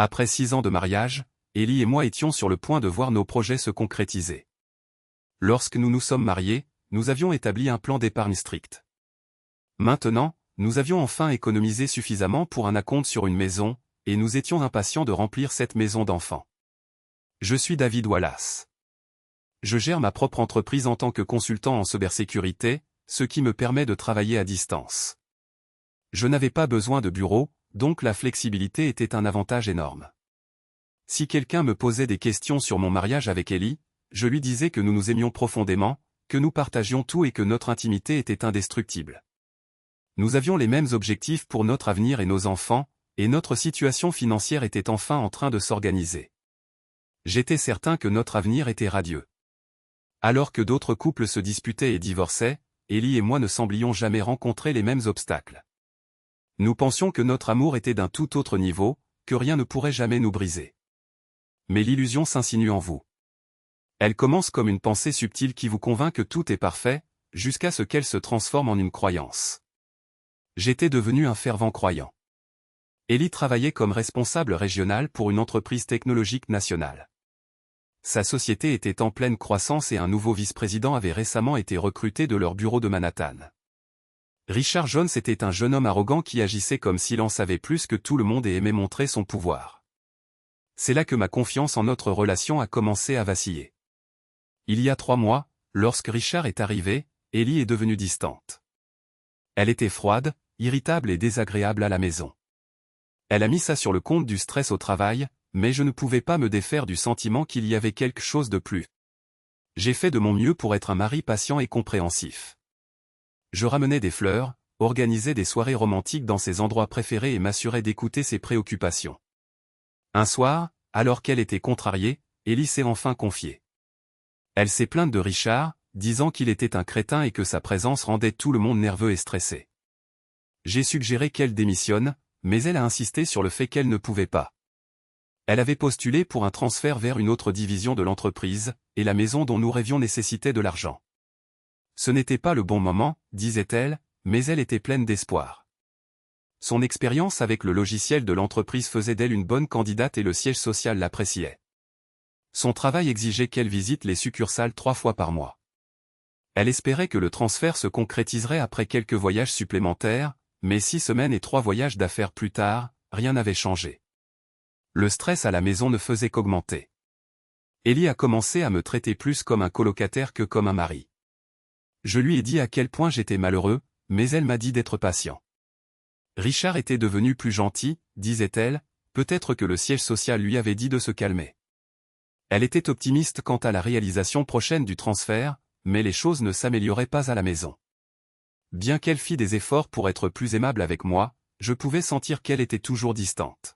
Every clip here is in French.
Après 6 ans de mariage, Ellie et moi étions sur le point de voir nos projets se concrétiser. Lorsque nous nous sommes mariés, nous avions établi un plan d'épargne strict. Maintenant, nous avions enfin économisé suffisamment pour un acompte sur une maison, et nous étions impatients de remplir cette maison d'enfants. Je suis David Wallace. Je gère ma propre entreprise en tant que consultant en cybersécurité, ce qui me permet de travailler à distance. Je n'avais pas besoin de bureau, donc la flexibilité était un avantage énorme. Si quelqu'un me posait des questions sur mon mariage avec Ellie, je lui disais que nous nous aimions profondément, que nous partagions tout et que notre intimité était indestructible. Nous avions les mêmes objectifs pour notre avenir et nos enfants, et notre situation financière était enfin en train de s'organiser. J'étais certain que notre avenir était radieux. Alors que d'autres couples se disputaient et divorçaient, Ellie et moi ne semblions jamais rencontrer les mêmes obstacles. Nous pensions que notre amour était d'un tout autre niveau, que rien ne pourrait jamais nous briser. Mais l'illusion s'insinue en vous. Elle commence comme une pensée subtile qui vous convainc que tout est parfait, jusqu'à ce qu'elle se transforme en une croyance. J'étais devenu un fervent croyant. Ellie travaillait comme responsable régional pour une entreprise technologique nationale. Sa société était en pleine croissance et un nouveau vice-président avait récemment été recruté de leur bureau de Manhattan. Richard Jones était un jeune homme arrogant qui agissait comme s'il en savait plus que tout le monde et aimait montrer son pouvoir. C'est là que ma confiance en notre relation a commencé à vaciller. Il y a 3 mois, lorsque Richard est arrivé, Ellie est devenue distante. Elle était froide, irritable et désagréable à la maison. Elle a mis ça sur le compte du stress au travail, mais je ne pouvais pas me défaire du sentiment qu'il y avait quelque chose de plus. J'ai fait de mon mieux pour être un mari patient et compréhensif. Je ramenais des fleurs, organisais des soirées romantiques dans ses endroits préférés et m'assurais d'écouter ses préoccupations. Un soir, alors qu'elle était contrariée, Ellie s'est enfin confiée. Elle s'est plainte de Richard, disant qu'il était un crétin et que sa présence rendait tout le monde nerveux et stressé. J'ai suggéré qu'elle démissionne, mais elle a insisté sur le fait qu'elle ne pouvait pas. Elle avait postulé pour un transfert vers une autre division de l'entreprise, et la maison dont nous rêvions nécessitait de l'argent. Ce n'était pas le bon moment, disait-elle, mais elle était pleine d'espoir. Son expérience avec le logiciel de l'entreprise faisait d'elle une bonne candidate et le siège social l'appréciait. Son travail exigeait qu'elle visite les succursales 3 fois par mois. Elle espérait que le transfert se concrétiserait après quelques voyages supplémentaires, mais 6 semaines et 3 voyages d'affaires plus tard, rien n'avait changé. Le stress à la maison ne faisait qu'augmenter. Ellie a commencé à me traiter plus comme un colocataire que comme un mari. Je lui ai dit à quel point j'étais malheureux, mais elle m'a dit d'être patient. Richard était devenu plus gentil, disait-elle, peut-être que le siège social lui avait dit de se calmer. Elle était optimiste quant à la réalisation prochaine du transfert, mais les choses ne s'amélioraient pas à la maison. Bien qu'elle fît des efforts pour être plus aimable avec moi, je pouvais sentir qu'elle était toujours distante.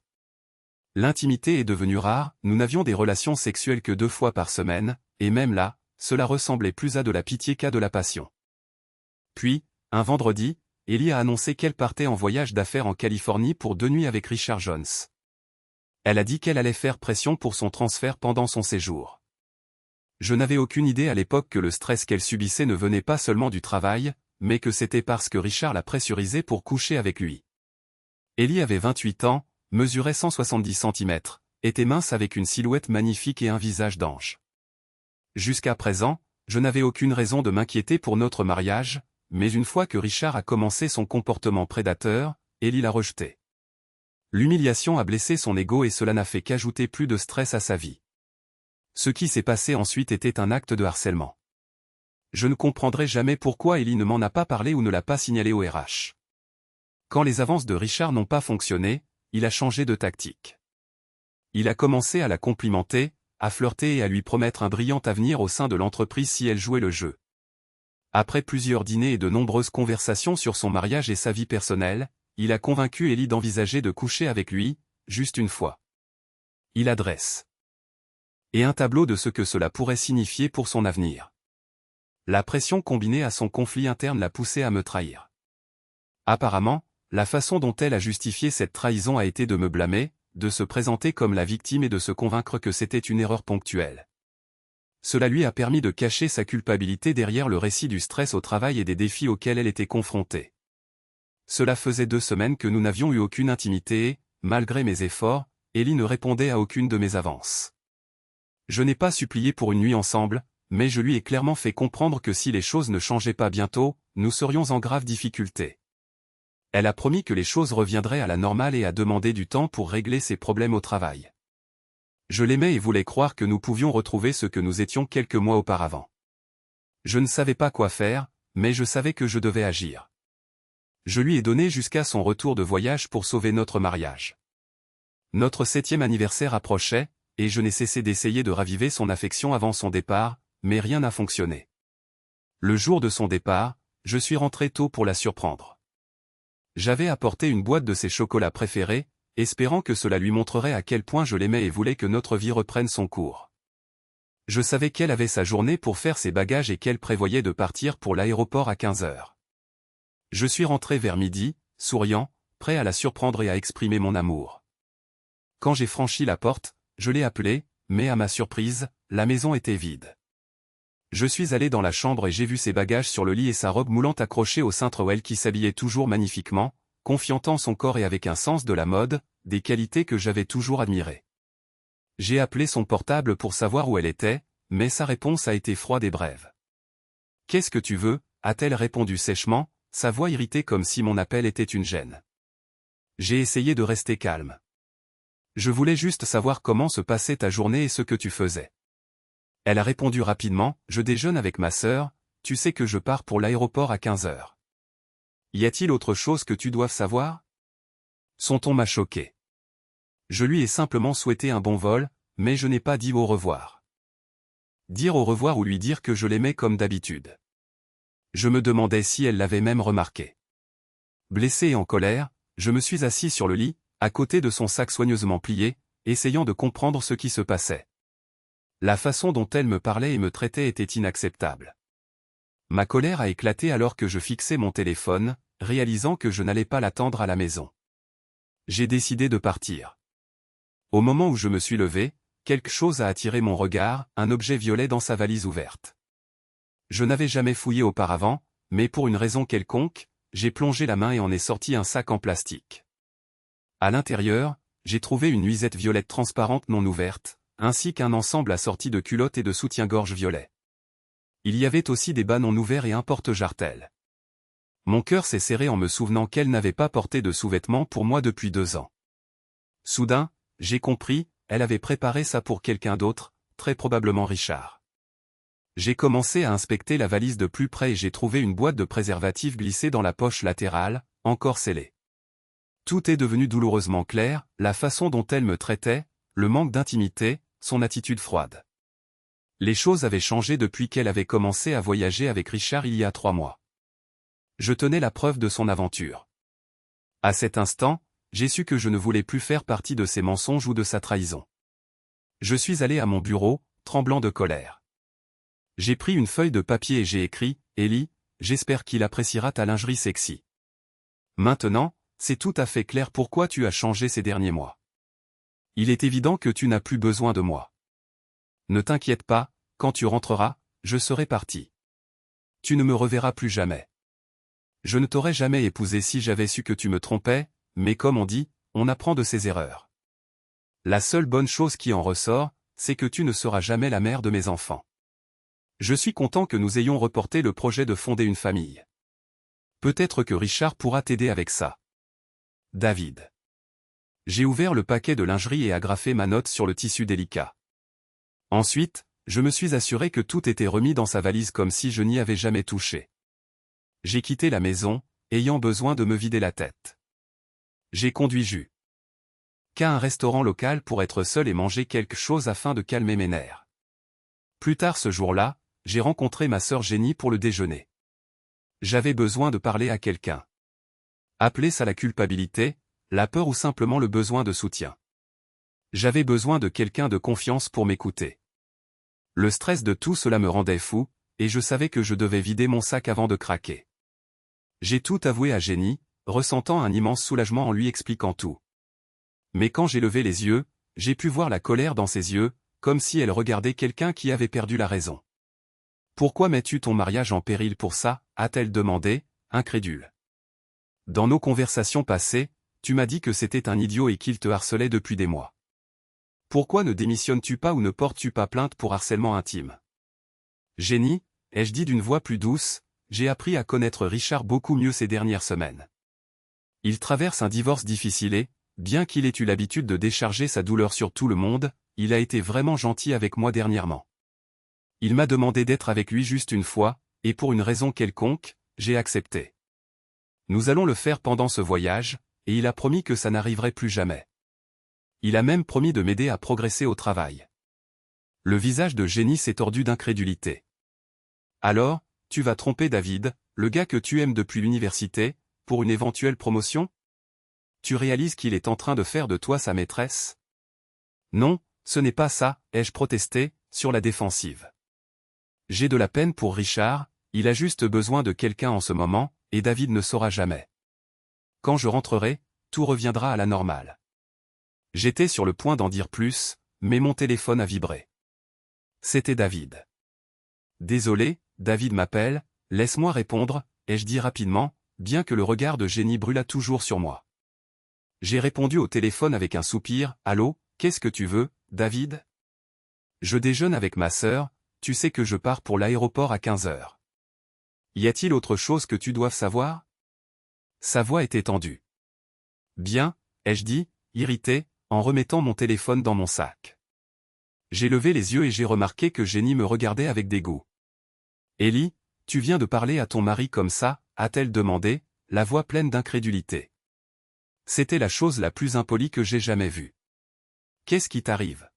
L'intimité est devenue rare, nous n'avions des relations sexuelles que 2 fois par semaine, et même là, cela ressemblait plus à de la pitié qu'à de la passion. Puis, un vendredi, Ellie a annoncé qu'elle partait en voyage d'affaires en Californie pour 2 nuits avec Richard Jones. Elle a dit qu'elle allait faire pression pour son transfert pendant son séjour. Je n'avais aucune idée à l'époque que le stress qu'elle subissait ne venait pas seulement du travail, mais que c'était parce que Richard la pressurisait pour coucher avec lui. Ellie avait 28 ans, mesurait 170 cm, était mince avec une silhouette magnifique et un visage d'ange. Jusqu'à présent, je n'avais aucune raison de m'inquiéter pour notre mariage, mais une fois que Richard a commencé son comportement prédateur, Ellie l'a rejeté. L'humiliation a blessé son ego et cela n'a fait qu'ajouter plus de stress à sa vie. Ce qui s'est passé ensuite était un acte de harcèlement. Je ne comprendrai jamais pourquoi Ellie ne m'en a pas parlé ou ne l'a pas signalé au RH. Quand les avances de Richard n'ont pas fonctionné, il a changé de tactique. Il a commencé à la complimenter, à flirter et à lui promettre un brillant avenir au sein de l'entreprise si elle jouait le jeu. Après plusieurs dîners et de nombreuses conversations sur son mariage et sa vie personnelle, il a convaincu Ellie d'envisager de coucher avec lui, juste une fois. Il adresse et un tableau de ce que cela pourrait signifier pour son avenir. La pression combinée à son conflit interne l'a poussé à me trahir. Apparemment, la façon dont elle a justifié cette trahison a été de me blâmer, de se présenter comme la victime et de se convaincre que c'était une erreur ponctuelle. Cela lui a permis de cacher sa culpabilité derrière le récit du stress au travail et des défis auxquels elle était confrontée. Cela faisait 2 semaines que nous n'avions eu aucune intimité et, malgré mes efforts, Ellie ne répondait à aucune de mes avances. Je n'ai pas supplié pour une nuit ensemble, mais je lui ai clairement fait comprendre que si les choses ne changeaient pas bientôt, nous serions en grave difficulté. Elle a promis que les choses reviendraient à la normale et a demandé du temps pour régler ses problèmes au travail. Je l'aimais et voulais croire que nous pouvions retrouver ce que nous étions quelques mois auparavant. Je ne savais pas quoi faire, mais je savais que je devais agir. Je lui ai donné jusqu'à son retour de voyage pour sauver notre mariage. Notre 7e anniversaire approchait, et je n'ai cessé d'essayer de raviver son affection avant son départ, mais rien n'a fonctionné. Le jour de son départ, je suis rentré tôt pour la surprendre. J'avais apporté une boîte de ses chocolats préférés, espérant que cela lui montrerait à quel point je l'aimais et voulais que notre vie reprenne son cours. Je savais qu'elle avait sa journée pour faire ses bagages et qu'elle prévoyait de partir pour l'aéroport à 15 heures. Je suis rentré vers midi, souriant, prêt à la surprendre et à exprimer mon amour. Quand j'ai franchi la porte, je l'ai appelée, mais à ma surprise, la maison était vide. Je suis allé dans la chambre et j'ai vu ses bagages sur le lit et sa robe moulante accrochée au cintre où elle qui s'habillait toujours magnifiquement, confiant en son corps et avec un sens de la mode, des qualités que j'avais toujours admirées. J'ai appelé son portable pour savoir où elle était, mais sa réponse a été froide et brève. « Qu'est-ce que tu veux » a-t-elle répondu sèchement, sa voix irritée comme si mon appel était une gêne. J'ai essayé de rester calme. Je voulais juste savoir comment se passait ta journée et ce que tu faisais. Elle a répondu rapidement, je déjeune avec ma sœur, tu sais que je pars pour l'aéroport à 15 heures. Y a-t-il autre chose que tu doives savoir? Son ton m'a choqué. Je lui ai simplement souhaité un bon vol, mais je n'ai pas dit au revoir. Dire au revoir ou lui dire que je l'aimais comme d'habitude. Je me demandais si elle l'avait même remarqué. Blessé et en colère, je me suis assis sur le lit, à côté de son sac soigneusement plié, essayant de comprendre ce qui se passait. La façon dont elle me parlait et me traitait était inacceptable. Ma colère a éclaté alors que je fixais mon téléphone, réalisant que je n'allais pas l'attendre à la maison. J'ai décidé de partir. Au moment où je me suis levé, quelque chose a attiré mon regard, un objet violet dans sa valise ouverte. Je n'avais jamais fouillé auparavant, mais pour une raison quelconque, j'ai plongé la main et en ai sorti un sac en plastique. À l'intérieur, j'ai trouvé une nuisette violette transparente non ouverte, ainsi qu'un ensemble assorti de culottes et de soutien-gorge violet. Il y avait aussi des bas non ouverts et un porte-jartelle. Mon cœur s'est serré en me souvenant qu'elle n'avait pas porté de sous-vêtements pour moi depuis 2 ans. Soudain, j'ai compris, elle avait préparé ça pour quelqu'un d'autre, très probablement Richard. J'ai commencé à inspecter la valise de plus près et j'ai trouvé une boîte de préservatifs glissée dans la poche latérale, encore scellée. Tout est devenu douloureusement clair, la façon dont elle me traitait, le manque d'intimité, son attitude froide. Les choses avaient changé depuis qu'elle avait commencé à voyager avec Richard il y a 3 mois. Je tenais la preuve de son aventure. À cet instant, j'ai su que je ne voulais plus faire partie de ses mensonges ou de sa trahison. Je suis allé à mon bureau, tremblant de colère. J'ai pris une feuille de papier et j'ai écrit, « Ellie, j'espère qu'il appréciera ta lingerie sexy. Maintenant, c'est tout à fait clair pourquoi tu as changé ces derniers mois. Il est évident que tu n'as plus besoin de moi. Ne t'inquiète pas, quand tu rentreras, je serai parti. Tu ne me reverras plus jamais. Je ne t'aurais jamais épousé si j'avais su que tu me trompais, mais comme on dit, on apprend de ses erreurs. La seule bonne chose qui en ressort, c'est que tu ne seras jamais la mère de mes enfants. Je suis content que nous ayons reporté le projet de fonder une famille. Peut-être que Richard pourra t'aider avec ça. David. J'ai ouvert le paquet de lingerie et agrafé ma note sur le tissu délicat. Ensuite, je me suis assuré que tout était remis dans sa valise comme si je n'y avais jamais touché. J'ai quitté la maison, ayant besoin de me vider la tête. J'ai conduit qu'à un restaurant local pour être seul et manger quelque chose afin de calmer mes nerfs. Plus tard ce jour-là, j'ai rencontré ma sœur Jenny pour le déjeuner. J'avais besoin de parler à quelqu'un. Appelez ça la culpabilité, la peur ou simplement le besoin de soutien. J'avais besoin de quelqu'un de confiance pour m'écouter. Le stress de tout cela me rendait fou, et je savais que je devais vider mon sac avant de craquer. J'ai tout avoué à Jenny, ressentant un immense soulagement en lui expliquant tout. Mais quand j'ai levé les yeux, j'ai pu voir la colère dans ses yeux, comme si elle regardait quelqu'un qui avait perdu la raison. « Pourquoi mets-tu ton mariage en péril pour ça ?» a-t-elle demandé, incrédule. Dans nos conversations passées, tu m'as dit que c'était un idiot et qu'il te harcelait depuis des mois. Pourquoi ne démissionnes-tu pas ou ne portes-tu pas plainte pour harcèlement intime? Jenny, ai-je dit d'une voix plus douce, j'ai appris à connaître Richard beaucoup mieux ces dernières semaines. Il traverse un divorce difficile et, bien qu'il ait eu l'habitude de décharger sa douleur sur tout le monde, il a été vraiment gentil avec moi dernièrement. Il m'a demandé d'être avec lui juste une fois, et pour une raison quelconque, j'ai accepté. Nous allons le faire pendant ce voyage, et il a promis que ça n'arriverait plus jamais. Il a même promis de m'aider à progresser au travail. Le visage de Jenny s'est tordu d'incrédulité. Alors, tu vas tromper David, le gars que tu aimes depuis l'université, pour une éventuelle promotion? Tu réalises qu'il est en train de faire de toi sa maîtresse? Non, ce n'est pas ça, ai-je protesté, sur la défensive. J'ai de la peine pour Richard, il a juste besoin de quelqu'un en ce moment, et David ne saura jamais. Quand je rentrerai, tout reviendra à la normale. J'étais sur le point d'en dire plus, mais mon téléphone a vibré. C'était David. Désolé, David m'appelle, laisse-moi répondre, ai-je dit rapidement, bien que le regard de Jenny brûlât toujours sur moi. J'ai répondu au téléphone avec un soupir, allô, qu'est-ce que tu veux, David? Je déjeune avec ma sœur, tu sais que je pars pour l'aéroport à 15h. Y a-t-il autre chose que tu doives savoir? Sa voix était tendue. Bien, ai-je dit, irrité, en remettant mon téléphone dans mon sac. J'ai levé les yeux et j'ai remarqué que Jenny me regardait avec dégoût. Ellie, tu viens de parler à ton mari comme ça, a-t-elle demandé, la voix pleine d'incrédulité. C'était la chose la plus impolie que j'ai jamais vue. Qu'est-ce qui t'arrive?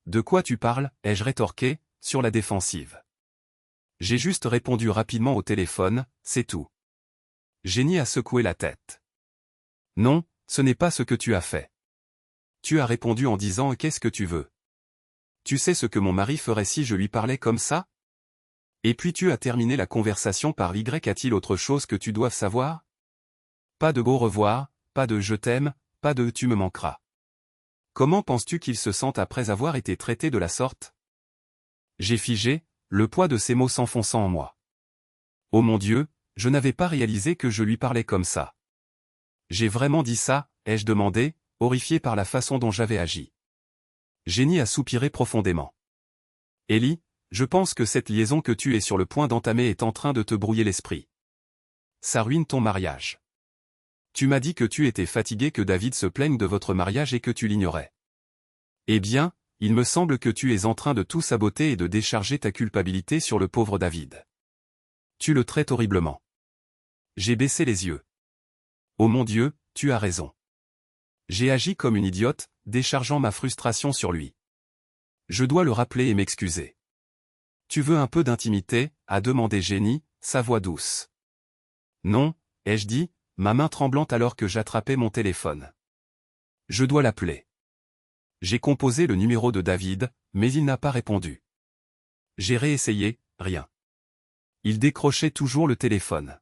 De quoi tu parles, ai-je rétorqué, sur la défensive. J'ai juste répondu rapidement au téléphone, c'est tout. Jenny a secoué la tête. Non, ce n'est pas ce que tu as fait. Tu as répondu en disant « Qu'est-ce que tu veux ?» Tu sais ce que mon mari ferait si je lui parlais comme ça? Et puis tu as terminé la conversation par « Y a-t-il autre chose que tu doives savoir ?» Pas de au revoir, pas de « je t'aime », pas de « tu me manqueras ». Comment penses-tu qu'il se sente après avoir été traité de la sorte? J'ai figé, le poids de ces mots s'enfonçant en moi. Oh mon Dieu, je n'avais pas réalisé que je lui parlais comme ça. J'ai vraiment dit ça, ai-je demandé, horrifié par la façon dont j'avais agi. Jenny a soupiré profondément. Ellie, je pense que cette liaison que tu es sur le point d'entamer est en train de te brouiller l'esprit. Ça ruine ton mariage. Tu m'as dit que tu étais fatigué que David se plaigne de votre mariage et que tu l'ignorais. Eh bien, il me semble que tu es en train de tout saboter et de décharger ta culpabilité sur le pauvre David. Tu le traites horriblement. J'ai baissé les yeux. Oh mon Dieu, tu as raison. J'ai agi comme une idiote, déchargeant ma frustration sur lui. Je dois le rappeler et m'excuser. Tu veux un peu d'intimité, a demandé Jenny, sa voix douce. Non, ai-je dit, ma main tremblante alors que j'attrapais mon téléphone. Je dois l'appeler. J'ai composé le numéro de David, mais il n'a pas répondu. J'ai réessayé, rien. Il décrochait toujours le téléphone.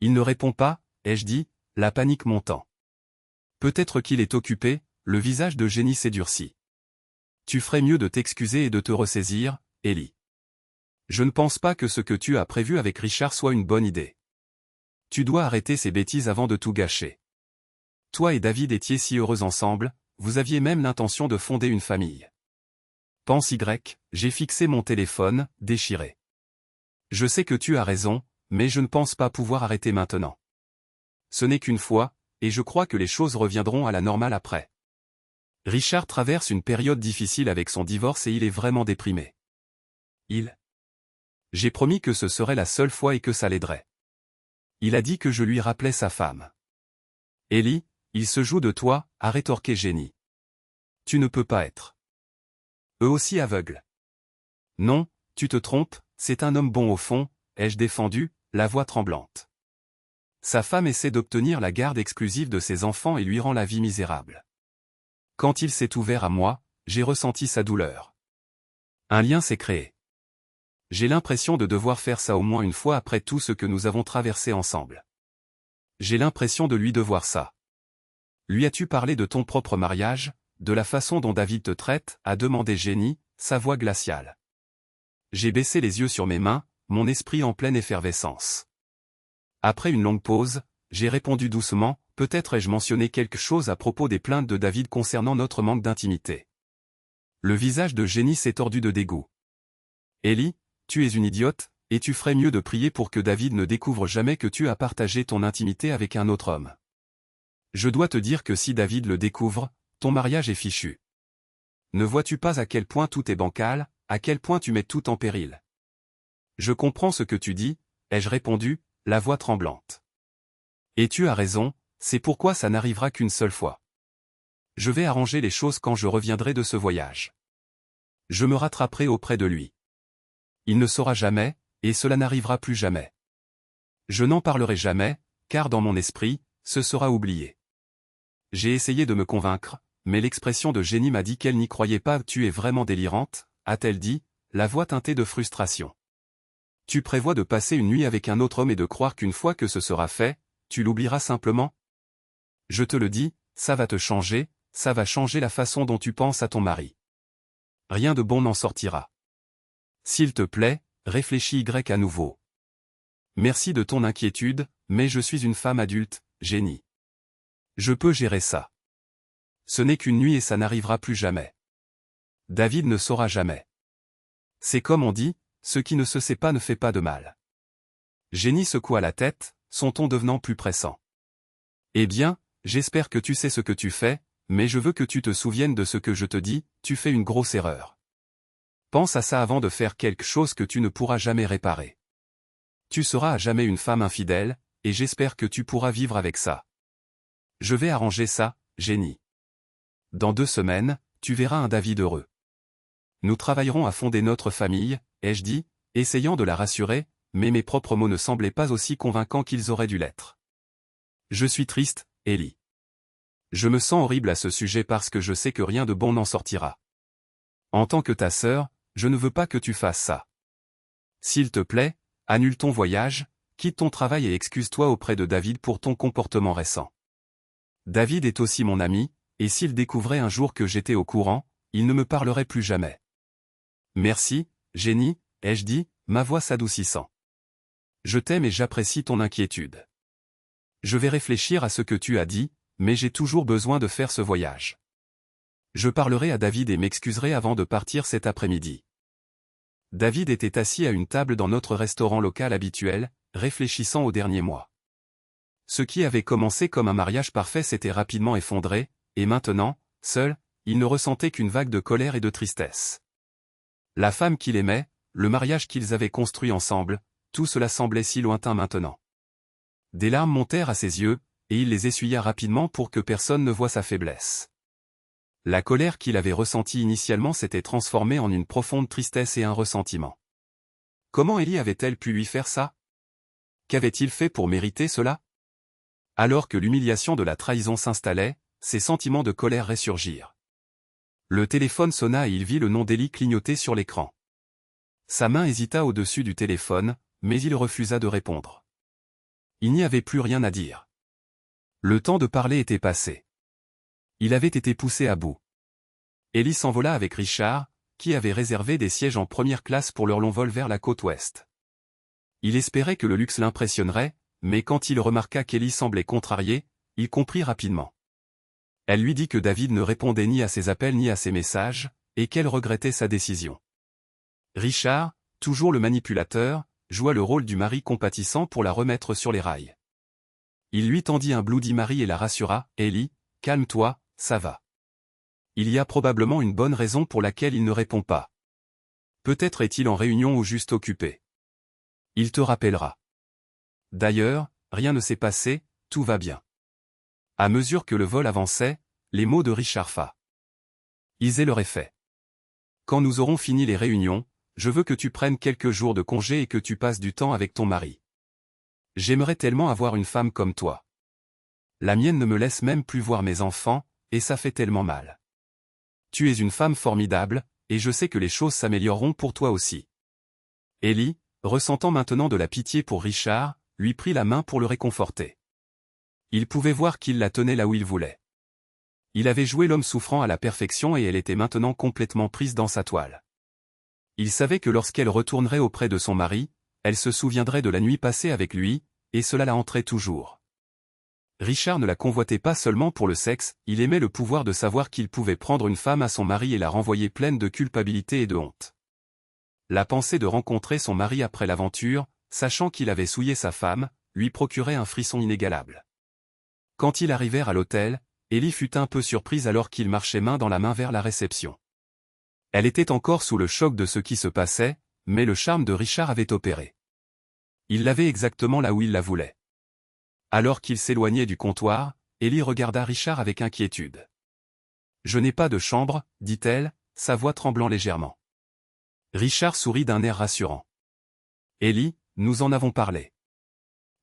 Il ne répond pas, ai-je dit, la panique montant. Peut-être qu'il est occupé, le visage de Jenny s'est durci. Tu ferais mieux de t'excuser et de te ressaisir, Ellie. Je ne pense pas que ce que tu as prévu avec Richard soit une bonne idée. Tu dois arrêter ces bêtises avant de tout gâcher. Toi et David étiez si heureux ensemble, vous aviez même l'intention de fonder une famille. Pense Y, j'ai fixé mon téléphone, déchiré. Je sais que tu as raison, mais je ne pense pas pouvoir arrêter maintenant. Ce n'est qu'une fois, et je crois que les choses reviendront à la normale après. Richard traverse une période difficile avec son divorce et il est vraiment déprimé. J'ai promis que ce serait la seule fois et que ça l'aiderait. Il a dit que je lui rappelais sa femme. Ellie, il se joue de toi, a rétorqué Jenny. Tu ne peux pas être. Eux aussi aveugles. Non, tu te trompes, c'est un homme bon au fond, ai-je défendu, la voix tremblante. Sa femme essaie d'obtenir la garde exclusive de ses enfants et lui rend la vie misérable. Quand il s'est ouvert à moi, j'ai ressenti sa douleur. Un lien s'est créé. J'ai l'impression de devoir faire ça au moins une fois après tout ce que nous avons traversé ensemble. J'ai l'impression de lui devoir ça. Lui as-tu parlé de ton propre mariage, de la façon dont David te traite, a demandé Jenny, sa voix glaciale. J'ai baissé les yeux sur mes mains, mon esprit en pleine effervescence. Après une longue pause, j'ai répondu doucement, peut-être ai-je mentionné quelque chose à propos des plaintes de David concernant notre manque d'intimité. Le visage de Jenny s'est tordu de dégoût. Ellie, tu es une idiote, et tu ferais mieux de prier pour que David ne découvre jamais que tu as partagé ton intimité avec un autre homme. Je dois te dire que si David le découvre, ton mariage est fichu. Ne vois-tu pas à quel point tout est bancal, à quel point tu mets tout en péril? Je comprends ce que tu dis, ai-je répondu, la voix tremblante. Et tu as raison, c'est pourquoi ça n'arrivera qu'une seule fois. Je vais arranger les choses quand je reviendrai de ce voyage. Je me rattraperai auprès de lui. Il ne saura jamais, et cela n'arrivera plus jamais. Je n'en parlerai jamais, car dans mon esprit, ce sera oublié. J'ai essayé de me convaincre, mais l'expression de Jenny m'a dit qu'elle n'y croyait pas. Tu es vraiment délirante, a-t-elle dit, la voix teintée de frustration. Tu prévois de passer une nuit avec un autre homme et de croire qu'une fois que ce sera fait, tu l'oublieras simplement? Je te le dis, ça va te changer, ça va changer la façon dont tu penses à ton mari. Rien de bon n'en sortira. S'il te plaît, réfléchis à nouveau. Merci de ton inquiétude, mais je suis une femme adulte, Jenny. Je peux gérer ça. Ce n'est qu'une nuit et ça n'arrivera plus jamais. David ne saura jamais. C'est comme on dit, ce qui ne se sait pas ne fait pas de mal. Jenny secoua la tête, son ton devenant plus pressant. Eh bien, j'espère que tu sais ce que tu fais, mais je veux que tu te souviennes de ce que je te dis, tu fais une grosse erreur. Pense à ça avant de faire quelque chose que tu ne pourras jamais réparer. Tu seras à jamais une femme infidèle, et j'espère que tu pourras vivre avec ça. Je vais arranger ça, Jenny. Dans 2 semaines, tu verras un David heureux. Nous travaillerons à fonder notre famille, ai-je dit, essayant de la rassurer, mais mes propres mots ne semblaient pas aussi convaincants qu'ils auraient dû l'être. Je suis triste, Ellie. Je me sens horrible à ce sujet parce que je sais que rien de bon n'en sortira. En tant que ta sœur, je ne veux pas que tu fasses ça. S'il te plaît, annule ton voyage, quitte ton travail et excuse-toi auprès de David pour ton comportement récent. David est aussi mon ami, et s'il découvrait un jour que j'étais au courant, il ne me parlerait plus jamais. Merci, Jenny, ai-je dit, ma voix s'adoucissant. Je t'aime et j'apprécie ton inquiétude. Je vais réfléchir à ce que tu as dit, mais j'ai toujours besoin de faire ce voyage. Je parlerai à David et m'excuserai avant de partir cet après-midi. David était assis à une table dans notre restaurant local habituel, réfléchissant aux derniers mois. Ce qui avait commencé comme un mariage parfait s'était rapidement effondré, et maintenant, seul, il ne ressentait qu'une vague de colère et de tristesse. La femme qu'il aimait, le mariage qu'ils avaient construit ensemble, tout cela semblait si lointain maintenant. Des larmes montèrent à ses yeux, et il les essuya rapidement pour que personne ne voie sa faiblesse. La colère qu'il avait ressentie initialement s'était transformée en une profonde tristesse et un ressentiment. Comment Ellie avait-elle pu lui faire ça? Qu'avait-il fait pour mériter cela? Alors que l'humiliation de la trahison s'installait, ses sentiments de colère ressurgirent. Le téléphone sonna et il vit le nom d'Ellie clignoter sur l'écran. Sa main hésita au-dessus du téléphone, mais il refusa de répondre. Il n'y avait plus rien à dire. Le temps de parler était passé. Il avait été poussé à bout. Ellie s'envola avec Richard, qui avait réservé des sièges en première classe pour leur long vol vers la côte ouest. Il espérait que le luxe l'impressionnerait, mais quand il remarqua qu'Ellie semblait contrariée, il comprit rapidement. Elle lui dit que David ne répondait ni à ses appels ni à ses messages, et qu'elle regrettait sa décision. Richard, toujours le manipulateur, joua le rôle du mari compatissant pour la remettre sur les rails. Il lui tendit un Bloody Mary et la rassura, « Ellie, calme-toi, ça va. Il y a probablement une bonne raison pour laquelle il ne répond pas. Peut-être est-il en réunion ou juste occupé. Il te rappellera. D'ailleurs, rien ne s'est passé, tout va bien. » À mesure que le vol avançait, les mots de Richard faisaient leur effet. Quand nous aurons fini les réunions, je veux que tu prennes quelques jours de congé et que tu passes du temps avec ton mari. J'aimerais tellement avoir une femme comme toi. La mienne ne me laisse même plus voir mes enfants, et ça fait tellement mal. Tu es une femme formidable, et je sais que les choses s'amélioreront pour toi aussi. Ellie, ressentant maintenant de la pitié pour Richard, lui prit la main pour le réconforter. Il pouvait voir qu'il la tenait là où il voulait. Il avait joué l'homme souffrant à la perfection et elle était maintenant complètement prise dans sa toile. Il savait que lorsqu'elle retournerait auprès de son mari, elle se souviendrait de la nuit passée avec lui, et cela la hanterait toujours. Richard ne la convoitait pas seulement pour le sexe, il aimait le pouvoir de savoir qu'il pouvait prendre une femme à son mari et la renvoyer pleine de culpabilité et de honte. La pensée de rencontrer son mari après l'aventure, sachant qu'il avait souillé sa femme, lui procurait un frisson inégalable. Quand ils arrivèrent à l'hôtel, Ellie fut un peu surprise alors qu'ils marchaient main dans la main vers la réception. Elle était encore sous le choc de ce qui se passait, mais le charme de Richard avait opéré. Il l'avait exactement là où il la voulait. Alors qu'il s'éloignait du comptoir, Ellie regarda Richard avec inquiétude. « Je n'ai pas de chambre, dit-elle, sa voix tremblant légèrement. Richard sourit d'un air rassurant. « Ellie, nous en avons parlé.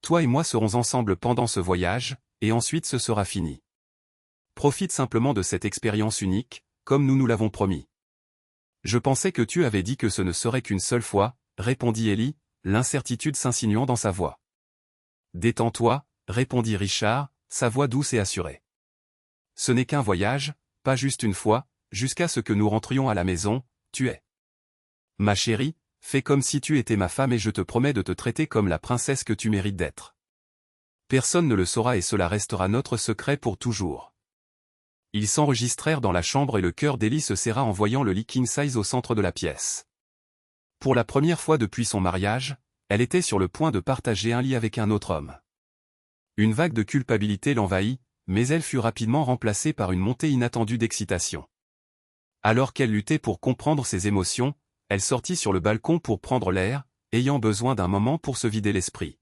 Toi et moi serons ensemble pendant ce voyage, et ensuite ce sera fini. Profite simplement de cette expérience unique, comme nous nous l'avons promis. » « Je pensais que tu avais dit que ce ne serait qu'une seule fois, » répondit Ellie, l'incertitude s'insinuant dans sa voix. « Détends-toi, » répondit Richard, sa voix douce et assurée. « Ce n'est qu'un voyage, pas juste une fois, jusqu'à ce que nous rentrions à la maison, tu es. Ma chérie, fais comme si tu étais ma femme et je te promets de te traiter comme la princesse que tu mérites d'être. Personne ne le saura et cela restera notre secret pour toujours. » Ils s'enregistrèrent dans la chambre et le cœur d'Ellie se serra en voyant le lit king size au centre de la pièce. Pour la première fois depuis son mariage, elle était sur le point de partager un lit avec un autre homme. Une vague de culpabilité l'envahit, mais elle fut rapidement remplacée par une montée inattendue d'excitation. Alors qu'elle luttait pour comprendre ses émotions, elle sortit sur le balcon pour prendre l'air, ayant besoin d'un moment pour se vider l'esprit.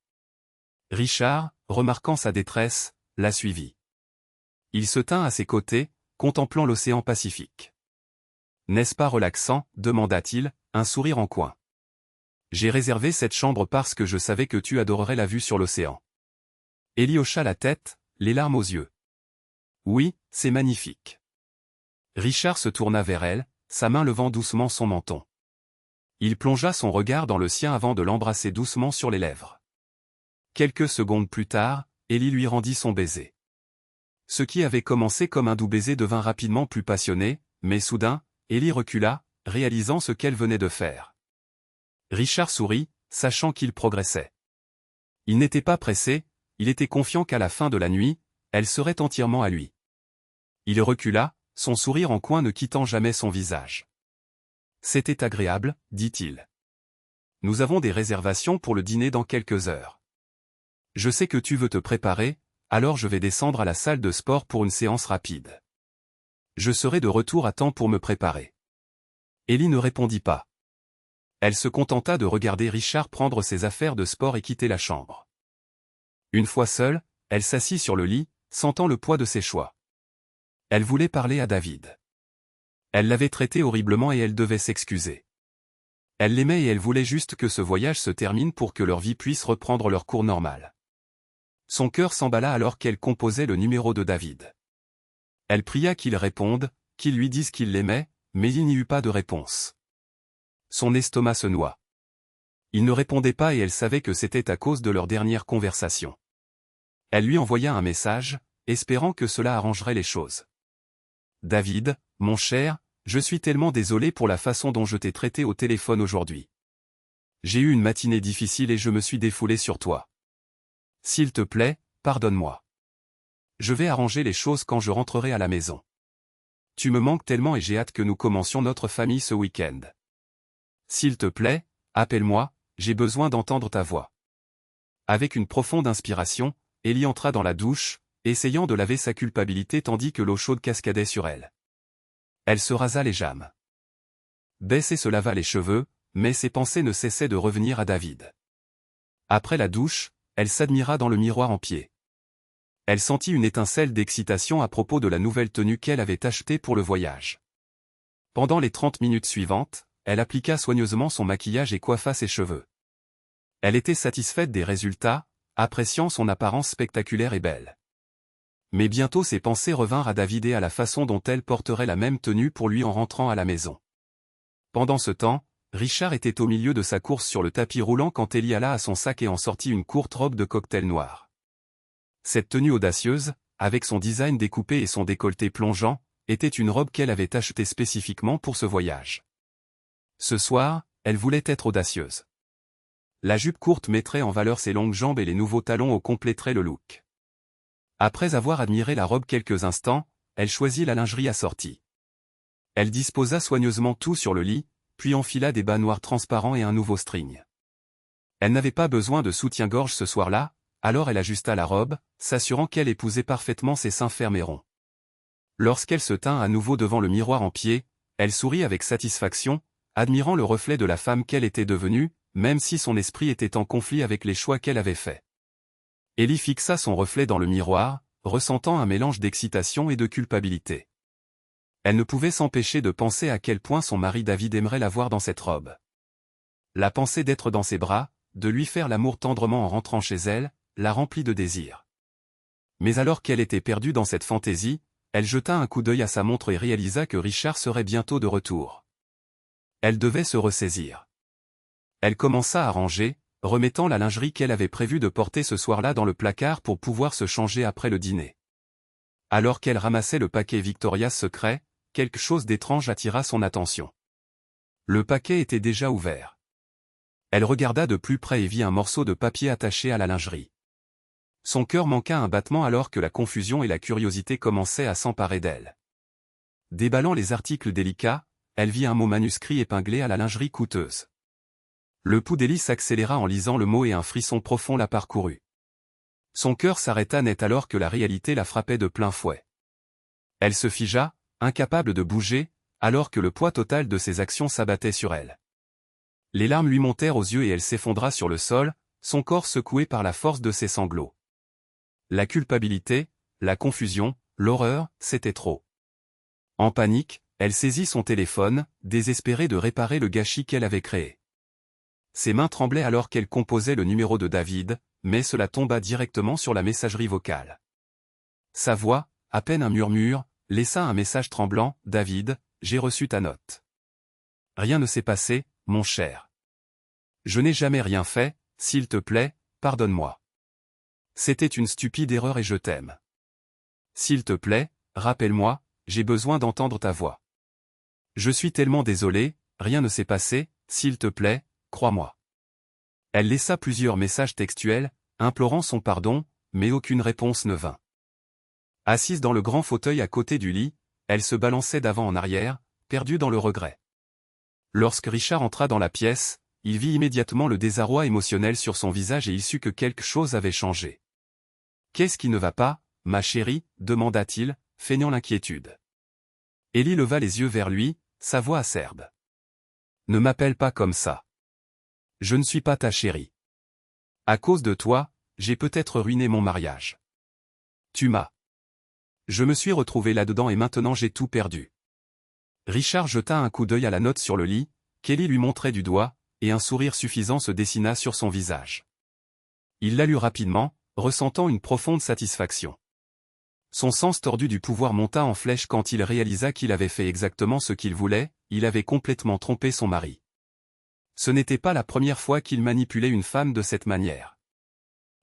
Richard, remarquant sa détresse, la suivit. Il se tint à ses côtés, contemplant l'océan Pacifique. « N'est-ce pas relaxant ?» demanda-t-il, un sourire en coin. « J'ai réservé cette chambre parce que je savais que tu adorerais la vue sur l'océan. » Ellie hocha la tête, les larmes aux yeux. « Oui, c'est magnifique. » Richard se tourna vers elle, sa main levant doucement son menton. Il plongea son regard dans le sien avant de l'embrasser doucement sur les lèvres. Quelques secondes plus tard, Ellie lui rendit son baiser. Ce qui avait commencé comme un doux baiser devint rapidement plus passionné, mais soudain, Ellie recula, réalisant ce qu'elle venait de faire. Richard sourit, sachant qu'il progressait. Il n'était pas pressé, il était confiant qu'à la fin de la nuit, elle serait entièrement à lui. Il recula, son sourire en coin ne quittant jamais son visage. « C'était agréable, dit-il. Nous avons des réservations pour le dîner dans quelques heures. Je sais que tu veux te préparer, alors je vais descendre à la salle de sport pour une séance rapide. Je serai de retour à temps pour me préparer. » Ellie ne répondit pas. Elle se contenta de regarder Richard prendre ses affaires de sport et quitter la chambre. Une fois seule, elle s'assit sur le lit, sentant le poids de ses choix. Elle voulait parler à David. Elle l'avait traité horriblement et elle devait s'excuser. Elle l'aimait et elle voulait juste que ce voyage se termine pour que leur vie puisse reprendre leur cours normal. Son cœur s'emballa alors qu'elle composait le numéro de David. Elle pria qu'il réponde, qu'il lui dise qu'il l'aimait, mais il n'y eut pas de réponse. Son estomac se noua. Il ne répondait pas et elle savait que c'était à cause de leur dernière conversation. Elle lui envoya un message, espérant que cela arrangerait les choses. « David, mon cher, je suis tellement désolé pour la façon dont je t'ai traité au téléphone aujourd'hui. J'ai eu une matinée difficile et je me suis défoulé sur toi. S'il te plaît, pardonne-moi. Je vais arranger les choses quand je rentrerai à la maison. Tu me manques tellement et j'ai hâte que nous commencions notre famille ce week-end. S'il te plaît, appelle-moi, j'ai besoin d'entendre ta voix. » Avec une profonde inspiration, Ellie entra dans la douche, essayant de laver sa culpabilité tandis que l'eau chaude cascadait sur elle. Elle se rasa les jammes. Bess se lava les cheveux, mais ses pensées ne cessaient de revenir à David. Après la douche, elle s'admira dans le miroir en pied. Elle sentit une étincelle d'excitation à propos de la nouvelle tenue qu'elle avait achetée pour le voyage. Pendant les 30 minutes suivantes, elle appliqua soigneusement son maquillage et coiffa ses cheveux. Elle était satisfaite des résultats, appréciant son apparence spectaculaire et belle. Mais bientôt ses pensées revinrent à David et à la façon dont elle porterait la même tenue pour lui en rentrant à la maison. Pendant ce temps, Richard était au milieu de sa course sur le tapis roulant quand Ellie alla à son sac et en sortit une courte robe de cocktail noire. Cette tenue audacieuse, avec son design découpé et son décolleté plongeant, était une robe qu'elle avait achetée spécifiquement pour ce voyage. Ce soir, elle voulait être audacieuse. La jupe courte mettrait en valeur ses longues jambes et les nouveaux talons au compléteraient le look. Après avoir admiré la robe quelques instants, elle choisit la lingerie assortie. Elle disposa soigneusement tout sur le lit, puis enfila des bas noirs transparents et un nouveau string. Elle n'avait pas besoin de soutien-gorge ce soir-là, alors elle ajusta la robe, s'assurant qu'elle épousait parfaitement ses seins fermes et ronds. Lorsqu'elle se tint à nouveau devant le miroir en pied, elle sourit avec satisfaction, admirant le reflet de la femme qu'elle était devenue, même si son esprit était en conflit avec les choix qu'elle avait faits. Ellie fixa son reflet dans le miroir, ressentant un mélange d'excitation et de culpabilité. Elle ne pouvait s'empêcher de penser à quel point son mari David aimerait la voir dans cette robe. La pensée d'être dans ses bras, de lui faire l'amour tendrement en rentrant chez elle, la remplit de désir. Mais alors qu'elle était perdue dans cette fantaisie, elle jeta un coup d'œil à sa montre et réalisa que Richard serait bientôt de retour. Elle devait se ressaisir. Elle commença à ranger, remettant la lingerie qu'elle avait prévu de porter ce soir-là dans le placard pour pouvoir se changer après le dîner. Alors qu'elle ramassait le paquet Victoria's Secret, quelque chose d'étrange attira son attention. Le paquet était déjà ouvert. Elle regarda de plus près et vit un morceau de papier attaché à la lingerie. Son cœur manqua un battement alors que la confusion et la curiosité commençaient à s'emparer d'elle. Déballant les articles délicats, elle vit un mot manuscrit épinglé à la lingerie coûteuse. Le pouls d'Ellie s'accéléra en lisant le mot et un frisson profond la parcourut. Son cœur s'arrêta net alors que la réalité la frappait de plein fouet. Elle se figea, incapable de bouger, alors que le poids total de ses actions s'abattait sur elle. Les larmes lui montèrent aux yeux et elle s'effondra sur le sol, son corps secoué par la force de ses sanglots. La culpabilité, la confusion, l'horreur, c'était trop. En panique, elle saisit son téléphone, désespérée de réparer le gâchis qu'elle avait créé. Ses mains tremblaient alors qu'elle composait le numéro de David, mais cela tomba directement sur la messagerie vocale. Sa voix, à peine un murmure, laissa un message tremblant, « David, j'ai reçu ta note. Rien ne s'est passé, mon cher. Je n'ai jamais rien fait, s'il te plaît, pardonne-moi. C'était une stupide erreur et je t'aime. S'il te plaît, rappelle-moi, j'ai besoin d'entendre ta voix. Je suis tellement désolé, rien ne s'est passé, s'il te plaît, crois-moi. » Elle laissa plusieurs messages textuels, implorant son pardon, mais aucune réponse ne vint. Assise dans le grand fauteuil à côté du lit, elle se balançait d'avant en arrière, perdue dans le regret. Lorsque Richard entra dans la pièce, il vit immédiatement le désarroi émotionnel sur son visage et il sut que quelque chose avait changé. « Qu'est-ce qui ne va pas, ma chérie ?» demanda-t-il, feignant l'inquiétude. Ellie leva les yeux vers lui, sa voix acerbe. « Ne m'appelle pas comme ça. Je ne suis pas ta chérie. À cause de toi, j'ai peut-être ruiné mon mariage. Tu m'as. Je me suis retrouvé là-dedans et maintenant j'ai tout perdu. » Richard jeta un coup d'œil à la note sur le lit, qu'Ellie lui montrait du doigt, et un sourire suffisant se dessina sur son visage. Il la lut rapidement, ressentant une profonde satisfaction. Son sens tordu du pouvoir monta en flèche quand il réalisa qu'il avait fait exactement ce qu'il voulait, il avait complètement trompé son mari. Ce n'était pas la première fois qu'il manipulait une femme de cette manière.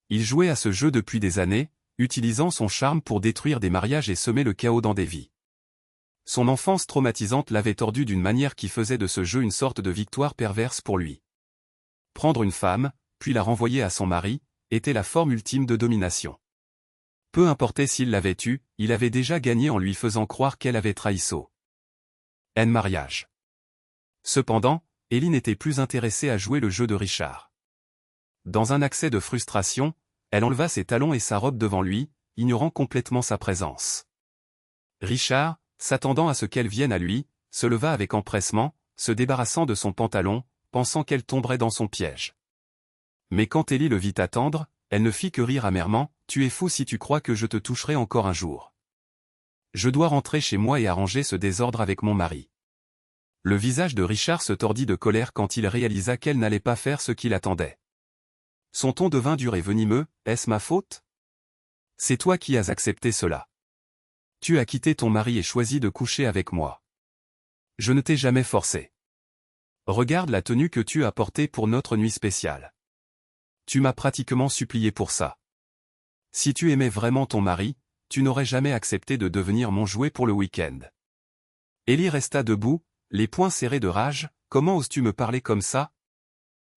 Il jouait à ce jeu depuis des années, utilisant son charme pour détruire des mariages et semer le chaos dans des vies. Son enfance traumatisante l'avait tordu d'une manière qui faisait de ce jeu une sorte de victoire perverse pour lui. Prendre une femme, puis la renvoyer à son mari, était la forme ultime de domination. Peu importait s'il l'avait eue, il avait déjà gagné en lui faisant croire qu'elle avait trahi son mariage. Cependant, Ellie n'était plus intéressée à jouer le jeu de Richard. Dans un accès de frustration, elle enleva ses talons et sa robe devant lui, ignorant complètement sa présence. Richard, s'attendant à ce qu'elle vienne à lui, se leva avec empressement, se débarrassant de son pantalon, pensant qu'elle tomberait dans son piège. Mais quand Ellie le vit attendre, elle ne fit que rire amèrement, « Tu es fou si tu crois que je te toucherai encore un jour. Je dois rentrer chez moi et arranger ce désordre avec mon mari. » Le visage de Richard se tordit de colère quand il réalisa qu'elle n'allait pas faire ce qu'il attendait. Son ton devint dur et venimeux, « Est-ce ma faute? C'est toi qui as accepté cela. Tu as quitté ton mari et choisi de coucher avec moi. Je ne t'ai jamais forcé. Regarde la tenue que tu as portée pour notre nuit spéciale. Tu m'as pratiquement supplié pour ça. Si tu aimais vraiment ton mari, tu n'aurais jamais accepté de devenir mon jouet pour le week-end. » Ellie resta debout, les poings serrés de rage, « Comment oses-tu me parler comme ça?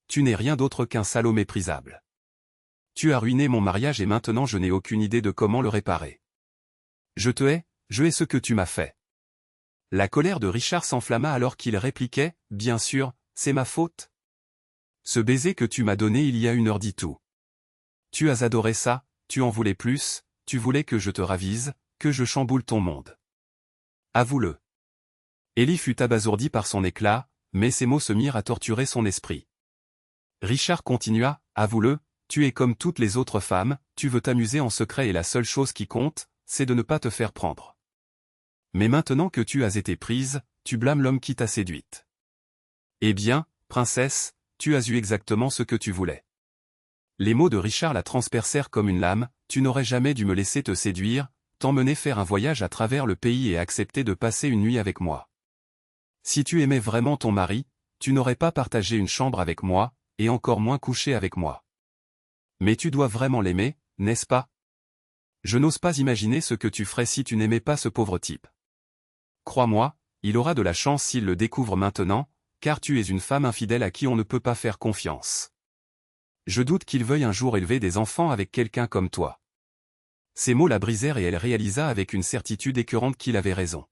Tu n'es rien d'autre qu'un salaud méprisable. tu as ruiné mon mariage et maintenant je n'ai aucune idée de comment le réparer. Je hais ce que tu m'as fait. La colère de Richard s'enflamma alors qu'il répliquait, bien sûr, c'est ma faute. Ce baiser que tu m'as donné il y a 1 heure dit tout. Tu as adoré ça, tu en voulais plus, tu voulais que je te ravise, que je chamboule ton monde. Avoue-le. Ellie fut abasourdie par son éclat, mais ses mots se mirent à torturer son esprit. Richard continua, avoue-le, tu es comme toutes les autres femmes, tu veux t'amuser en secret et la seule chose qui compte, c'est de ne pas te faire prendre. Mais maintenant que tu as été prise, tu blâmes l'homme qui t'a séduite. Eh bien, princesse, tu as eu exactement ce que tu voulais. Les mots de Richard la transpercèrent comme une lame, tu n'aurais jamais dû me laisser te séduire, t'emmener faire un voyage à travers le pays et accepter de passer une nuit avec moi. Si tu aimais vraiment ton mari, tu n'aurais pas partagé une chambre avec moi, et encore moins couché avec moi. Mais tu dois vraiment l'aimer, n'est-ce pas? Je n'ose pas imaginer ce que tu ferais si tu n'aimais pas ce pauvre type. Crois-moi, il aura de la chance s'il le découvre maintenant, car tu es une femme infidèle à qui on ne peut pas faire confiance. Je doute qu'il veuille un jour élever des enfants avec quelqu'un comme toi. Ces mots la brisèrent et elle réalisa avec une certitude écœurante qu'il avait raison.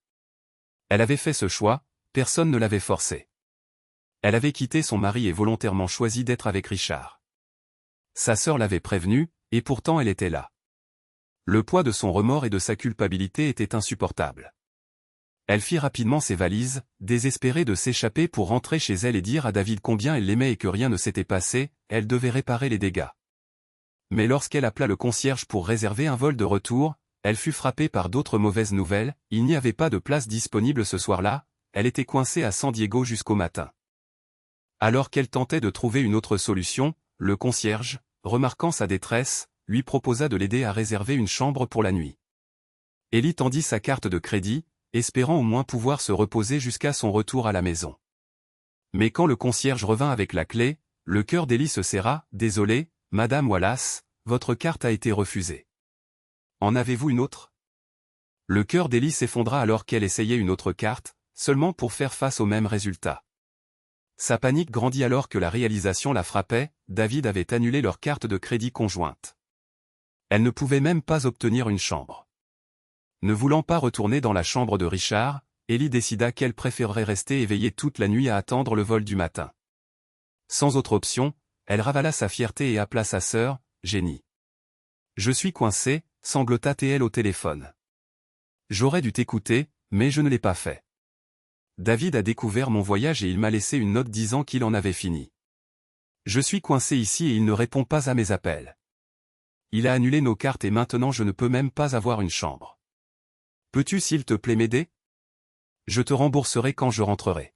Elle avait fait ce choix, personne ne l'avait forcé. Elle avait quitté son mari et volontairement choisi d'être avec Richard. Sa sœur l'avait prévenue, et pourtant elle était là. Le poids de son remords et de sa culpabilité était insupportable. Elle fit rapidement ses valises, désespérée de s'échapper pour rentrer chez elle et dire à David combien elle l'aimait et que rien ne s'était passé, elle devait réparer les dégâts. Mais lorsqu'elle appela le concierge pour réserver un vol de retour, elle fut frappée par d'autres mauvaises nouvelles, il n'y avait pas de place disponible ce soir-là, elle était coincée à San Diego jusqu'au matin. Alors qu'elle tentait de trouver une autre solution, le concierge, remarquant sa détresse, lui proposa de l'aider à réserver une chambre pour la nuit. Ellie tendit sa carte de crédit, espérant au moins pouvoir se reposer jusqu'à son retour à la maison. Mais quand le concierge revint avec la clé, le cœur d'Ellie se serra, « Désolé, Madame Wallace, votre carte a été refusée. En avez-vous une autre ?» Le cœur d'Ellie s'effondra alors qu'elle essayait une autre carte, seulement pour faire face au même résultat. Sa panique grandit alors que la réalisation la frappait, David avait annulé leur carte de crédit conjointe. Elle ne pouvait même pas obtenir une chambre. Ne voulant pas retourner dans la chambre de Richard, Ellie décida qu'elle préférerait rester éveillée toute la nuit à attendre le vol du matin. Sans autre option, elle ravala sa fierté et appela sa sœur, Jenny. « Je suis coincée », sanglota-t-elle au téléphone. « J'aurais dû t'écouter, mais je ne l'ai pas fait. David a découvert mon voyage et il m'a laissé une note disant qu'il en avait fini. Je suis coincée ici et il ne répond pas à mes appels. Il a annulé nos cartes et maintenant je ne peux même pas avoir une chambre. Peux-tu s'il te plaît m'aider? Je te rembourserai quand je rentrerai. »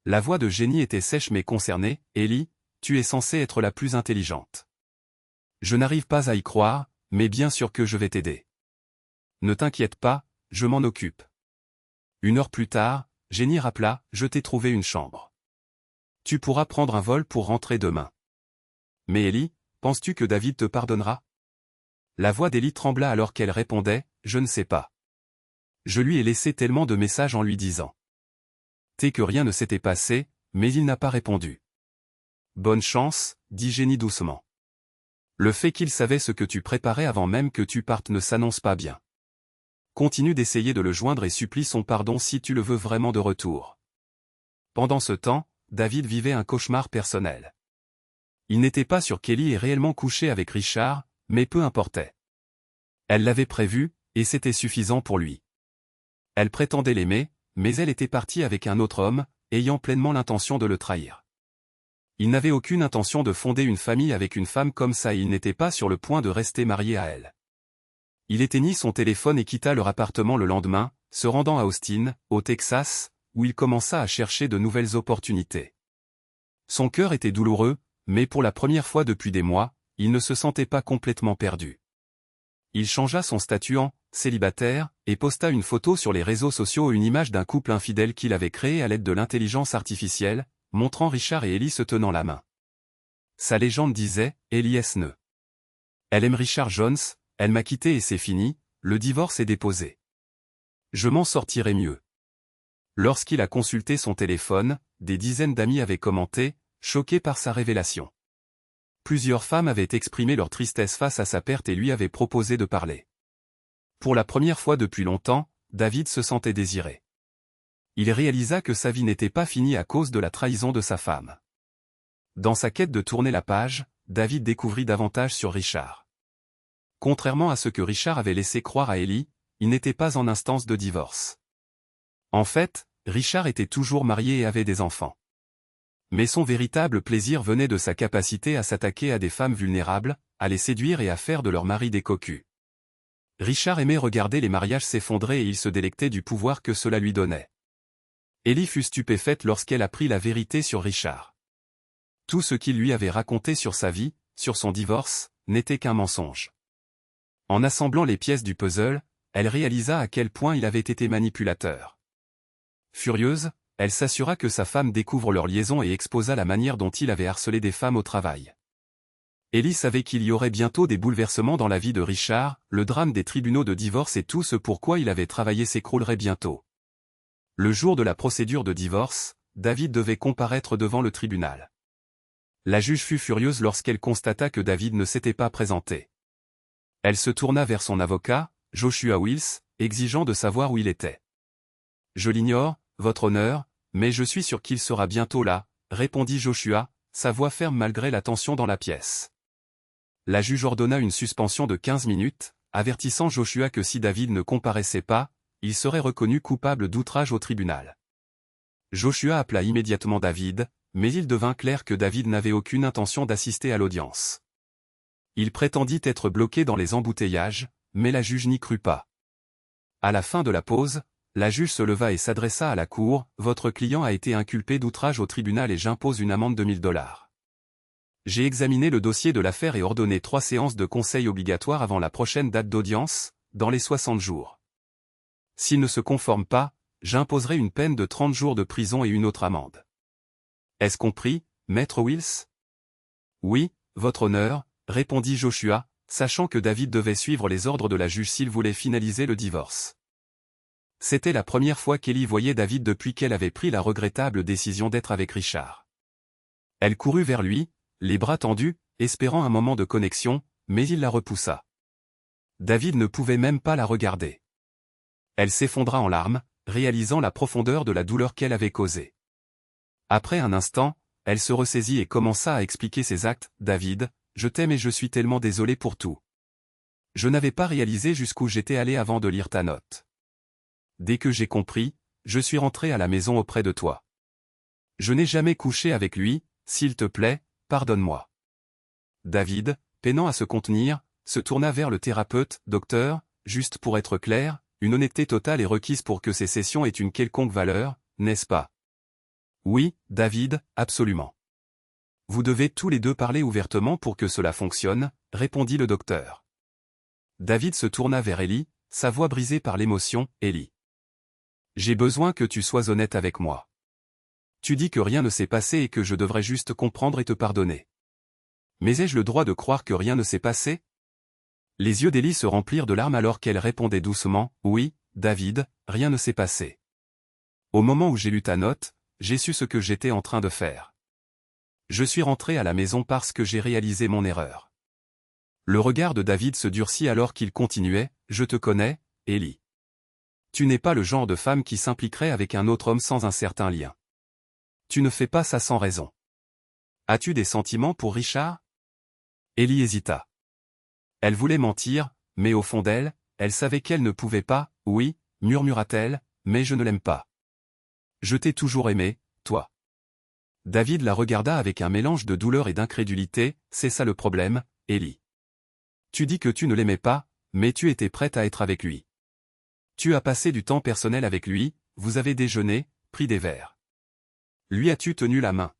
La voix de Jenny était sèche mais concernée. « Ellie, tu es censée être la plus intelligente. Je n'arrive pas à y croire, mais bien sûr que je vais t'aider. Ne t'inquiète pas, je m'en occupe. » 1 heure plus tard, Jenny rappela, « Je t'ai trouvé une chambre. Tu pourras prendre un vol pour rentrer demain. » Mais Ellie, penses-tu que David te pardonnera? La voix d'Ellie trembla alors qu'elle répondait, « Je ne sais pas. Je lui ai laissé tellement de messages en lui disant que rien ne s'était passé, mais il n'a pas répondu. » Bonne chance, dit Jenny doucement. Le fait qu'il savait ce que tu préparais avant même que tu partes ne s'annonce pas bien. Continue d'essayer de le joindre et supplie son pardon si tu le veux vraiment de retour. Pendant ce temps, David vivait un cauchemar personnel. Il n'était pas sûr qu'Ellie ait réellement couché avec Richard, mais peu importait. Elle l'avait prévu, et c'était suffisant pour lui. Elle prétendait l'aimer, mais elle était partie avec un autre homme, ayant pleinement l'intention de le trahir. Il n'avait aucune intention de fonder une famille avec une femme comme ça et il n'était pas sur le point de rester marié à elle. Il éteignit son téléphone et quitta leur appartement le lendemain, se rendant à Austin, au Texas, où il commença à chercher de nouvelles opportunités. Son cœur était douloureux, mais pour la première fois depuis des mois, il ne se sentait pas complètement perdu. Il changea son statut en « célibataire » et posta une photo sur les réseaux sociaux, une image d'un couple infidèle qu'il avait créé à l'aide de l'intelligence artificielle, montrant Richard et Ellie se tenant la main. Sa légende disait « Ellie S.N. Elle aime Richard Jones, elle m'a quitté et c'est fini, le divorce est déposé. Je m'en sortirai mieux. » Lorsqu'il a consulté son téléphone, des dizaines d'amis avaient commenté, choqués par sa révélation. Plusieurs femmes avaient exprimé leur tristesse face à sa perte et lui avaient proposé de parler. Pour la première fois depuis longtemps, David se sentait désiré. Il réalisa que sa vie n'était pas finie à cause de la trahison de sa femme. Dans sa quête de tourner la page, David découvrit davantage sur Richard. Contrairement à ce que Richard avait laissé croire à Ellie, il n'était pas en instance de divorce. En fait, Richard était toujours marié et avait des enfants. Mais son véritable plaisir venait de sa capacité à s'attaquer à des femmes vulnérables, à les séduire et à faire de leur mari des cocus. Richard aimait regarder les mariages s'effondrer et il se délectait du pouvoir que cela lui donnait. Ellie fut stupéfaite lorsqu'elle apprit la vérité sur Richard. Tout ce qu'il lui avait raconté sur sa vie, sur son divorce, n'était qu'un mensonge. En assemblant les pièces du puzzle, elle réalisa à quel point il avait été manipulateur. Furieuse, elle s'assura que sa femme découvre leur liaison et exposa la manière dont il avait harcelé des femmes au travail. Ellie savait qu'il y aurait bientôt des bouleversements dans la vie de Richard, le drame des tribunaux de divorce et tout ce pourquoi il avait travaillé s'écroulerait bientôt. Le jour de la procédure de divorce, David devait comparaître devant le tribunal. La juge fut furieuse lorsqu'elle constata que David ne s'était pas présenté. Elle se tourna vers son avocat, Joshua Wills, exigeant de savoir où il était. « Je l'ignore, votre honneur, mais je suis sûr qu'il sera bientôt là, » répondit Joshua, sa voix ferme malgré la tension dans la pièce. La juge ordonna une suspension de 15 minutes, avertissant Joshua que si David ne comparaissait pas, il serait reconnu coupable d'outrage au tribunal. Joshua appela immédiatement David, mais il devint clair que David n'avait aucune intention d'assister à l'audience. Il prétendit être bloqué dans les embouteillages, mais la juge n'y crut pas. À la fin de la pause, la juge se leva et s'adressa à la cour, « Votre client a été inculpé d'outrage au tribunal et j'impose une amende de $1000. J'ai examiné le dossier de l'affaire et ordonné 3 séances de conseil obligatoires avant la prochaine date d'audience, dans les 60 jours. S'il ne se conforme pas, j'imposerai une peine de 30 jours de prison et une autre amende. Est-ce compris, maître Wills ? » Oui, votre honneur, répondit Joshua, sachant que David devait suivre les ordres de la juge s'il voulait finaliser le divorce. C'était la première fois qu'Ellie voyait David depuis qu'elle avait pris la regrettable décision d'être avec Richard. Elle courut vers lui, les bras tendus, espérant un moment de connexion, mais il la repoussa. David ne pouvait même pas la regarder. Elle s'effondra en larmes, réalisant la profondeur de la douleur qu'elle avait causée. Après un instant, elle se ressaisit et commença à expliquer ses actes. « David, je t'aime et je suis tellement désolé pour tout. Je n'avais pas réalisé jusqu'où j'étais allé avant de lire ta note. Dès que j'ai compris, je suis rentré à la maison auprès de toi. Je n'ai jamais couché avec lui, s'il te plaît, pardonne-moi. » David, peinant à se contenir, se tourna vers le thérapeute. « Docteur, juste pour être clair, une honnêteté totale est requise pour que ces sessions aient une quelconque valeur, n'est-ce pas ? » Oui, David, absolument. Vous devez tous les deux parler ouvertement pour que cela fonctionne, répondit le docteur. David se tourna vers Ellie, sa voix brisée par l'émotion. « Ellie. J'ai besoin que tu sois honnête avec moi. Tu dis que rien ne s'est passé et que je devrais juste comprendre et te pardonner. Mais ai-je le droit de croire que rien ne s'est passé ? » Les yeux d'Ellie se remplirent de larmes alors qu'elle répondait doucement. « Oui, David, rien ne s'est passé. Au moment où j'ai lu ta note, j'ai su ce que j'étais en train de faire. Je suis rentré à la maison parce que j'ai réalisé mon erreur. » Le regard de David se durcit alors qu'il continuait. « Je te connais, Ellie. Tu n'es pas le genre de femme qui s'impliquerait avec un autre homme sans un certain lien. Tu ne fais pas ça sans raison. As-tu des sentiments pour Richard ?» Ellie hésita. Elle voulait mentir, mais au fond d'elle, elle savait qu'elle ne pouvait pas. « Oui, murmura-t-elle, mais je ne l'aime pas. Je t'ai toujours aimé, toi. » David la regarda avec un mélange de douleur et d'incrédulité. « C'est ça le problème, Ellie. Tu dis que tu ne l'aimais pas, mais tu étais prête à être avec lui. Tu as passé du temps personnel avec lui, vous avez déjeuné, pris des verres. Lui as-tu tenu la main ?»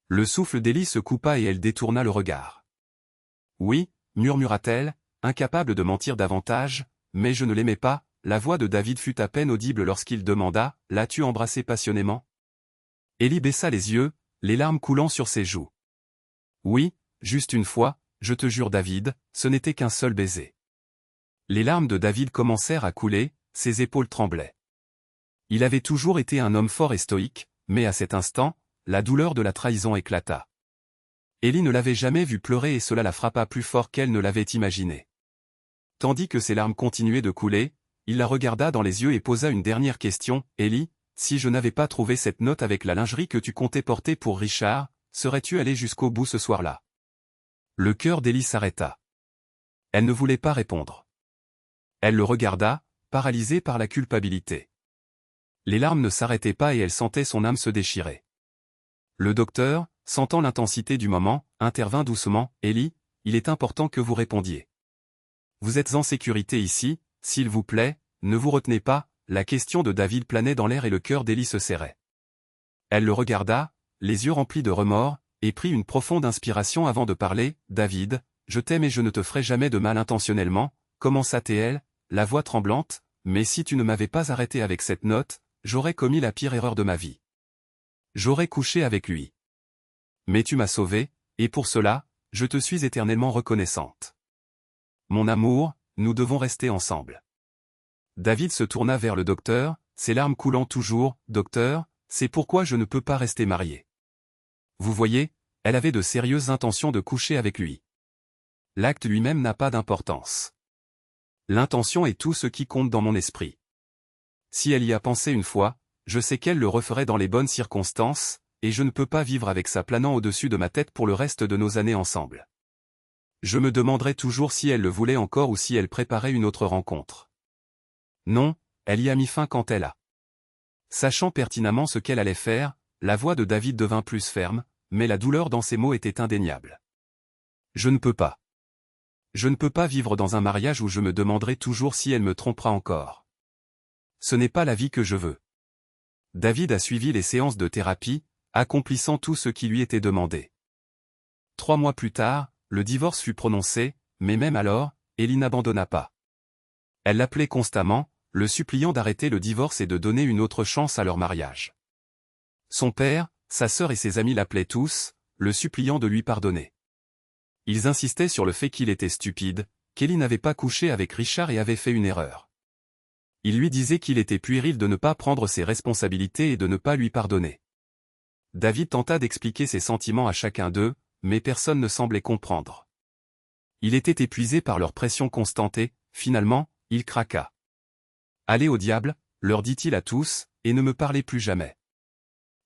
Le souffle d'Ellie se coupa et elle détourna le regard. « Oui, murmura-t-elle, incapable de mentir davantage, mais je ne l'aimais pas. » La voix de David fut à peine audible lorsqu'il demanda. « L'as-tu embrassé passionnément ?» Ellie baissa les yeux, les larmes coulant sur ses joues. « Oui, juste une fois, je te jure David, ce n'était qu'un seul baiser. » Les larmes de David commencèrent à couler, ses épaules tremblaient. Il avait toujours été un homme fort et stoïque, mais à cet instant, la douleur de la trahison éclata. Ellie ne l'avait jamais vue pleurer et cela la frappa plus fort qu'elle ne l'avait imaginé. Tandis que ses larmes continuaient de couler, il la regarda dans les yeux et posa une dernière question. « Ellie, si je n'avais pas trouvé cette note avec la lingerie que tu comptais porter pour Richard, serais-tu allée jusqu'au bout ce soir-là » Le cœur d'Ellie s'arrêta. Elle ne voulait pas répondre. Elle le regarda, paralysée par la culpabilité. Les larmes ne s'arrêtaient pas et elle sentait son âme se déchirer. Le docteur, sentant l'intensité du moment, intervint doucement. « Ellie, il est important que vous répondiez. Vous êtes en sécurité ici, s'il vous plaît, ne vous retenez pas. » La question de David planait dans l'air et le cœur d'Ellie se serrait. Elle le regarda, les yeux remplis de remords, et prit une profonde inspiration avant de parler. « David, je t'aime et je ne te ferai jamais de mal intentionnellement, » commença-t-elle, la voix tremblante, « mais si tu ne m'avais pas arrêté avec cette note, j'aurais commis la pire erreur de ma vie. J'aurais couché avec lui. Mais tu m'as sauvé, et pour cela, je te suis éternellement reconnaissante. Mon amour, nous devons rester ensemble. » David se tourna vers le docteur, ses larmes coulant toujours. « Docteur, c'est pourquoi je ne peux pas rester marié. Vous voyez, elle avait de sérieuses intentions de coucher avec lui. L'acte lui-même n'a pas d'importance. L'intention est tout ce qui compte dans mon esprit. Si elle y a pensé une fois, je sais qu'elle le referait dans les bonnes circonstances, et je ne peux pas vivre avec ça planant au-dessus de ma tête pour le reste de nos années ensemble. Je me demanderai toujours si elle le voulait encore ou si elle préparait une autre rencontre. Non, elle y a mis fin quand elle a. » Sachant pertinemment ce qu'elle allait faire, la voix de David devint plus ferme, mais la douleur dans ses mots était indéniable. « Je ne peux pas. Je ne peux pas vivre dans un mariage où je me demanderai toujours si elle me trompera encore. Ce n'est pas la vie que je veux. » David a suivi les séances de thérapie, accomplissant tout ce qui lui était demandé. 3 mois plus tard, le divorce fut prononcé, mais même alors, Ellie n'abandonna pas. Elle l'appelait constamment, le suppliant d'arrêter le divorce et de donner une autre chance à leur mariage. Son père, sa sœur et ses amis l'appelaient tous, le suppliant de lui pardonner. Ils insistaient sur le fait qu'il était stupide, qu'Ellie n'avait pas couché avec Richard et avait fait une erreur. Ils lui disaient qu'il était puéril de ne pas prendre ses responsabilités et de ne pas lui pardonner. David tenta d'expliquer ses sentiments à chacun d'eux, mais personne ne semblait comprendre. Il était épuisé par leur pression constante et, finalement, il craqua. « Allez au diable, leur dit-il à tous, et ne me parlez plus jamais. »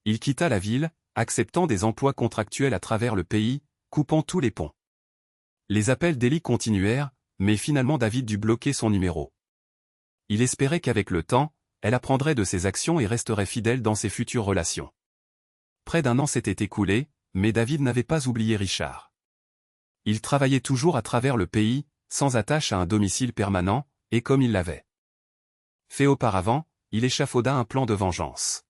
Il quitta la ville, acceptant des emplois contractuels à travers le pays, coupant tous les ponts. Les appels d'Ellie continuèrent, mais finalement David dut bloquer son numéro. Il espérait qu'avec le temps, elle apprendrait de ses actions et resterait fidèle dans ses futures relations. Près d'1 an s'était écoulé, mais David n'avait pas oublié Richard. Il travaillait toujours à travers le pays, sans attache à un domicile permanent, et comme il l'avait fait auparavant, il échafauda un plan de vengeance.